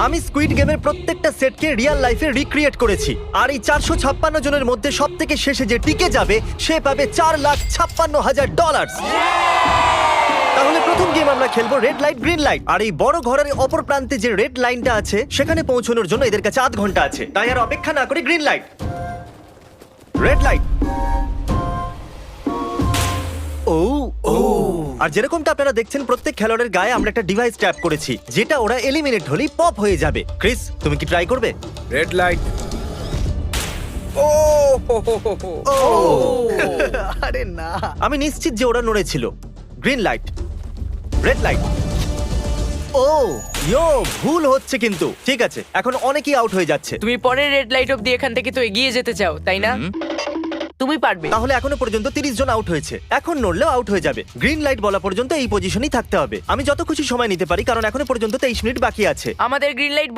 আমি স্কুইড গেমের প্রত্যেকটা সেটকে রিয়েল লাইফে রিক্রিয়েট করেছি, আর এই 456 জনের মধ্যে সব থেকে শেষে যে টিকে যাবে সে পাবে $4,56,000। তাহলে প্রথম গেম আমরা খেলবো রেড লাইট গ্রিন লাইট। আর এই বড় ঘরের অপর প্রান্তে যে রেড লাইনটা আছে সেখানে পৌঁছানোর জন্য এদের কাছে 8 ঘন্টা আছে। তাই আর অপেক্ষা না করে গ্রিন লাইট, রেড লাইট। ও ও আর যেরকমটা আপনারা দেখছেন প্রত্যেক খেলোয়াড়ের গায়ে আমরা একটা ডিভাইস ট্যাপ করেছি যেটা ওরা এলিমিনেট হলেই পপ হয়ে যাবে। ক্রিস, তুমি কি ট্রাই করবে? Red light. ও ও আরে না, আমি নিশ্চিত যে ওরা নড়েছিল। Green light, red light. ও ইয়ো, ভুল হচ্ছে কিন্তু। ঠিক আছে, এখন অনেকেই আউট হয়ে যাচ্ছে। তুমি পরের রেড লাইট অব্দি এখান থেকে তো এগিয়ে যেতে চাও, তাই না? তুমি পারবে। তাহলে এখনো পর্যন্ত 30 জন আউট হয়েছে। এখন নড়লেও আউট হয়ে যাবে। গ্রিন লাইট বলা পর্যন্ত এই পজিশনেই থাকতে হবে। আমি যত খুশি সময় নিতে পারি কারণ এখনো পর্যন্ত 23 মিনিট বাকি আছে। আমাদের গ্রিন লাইট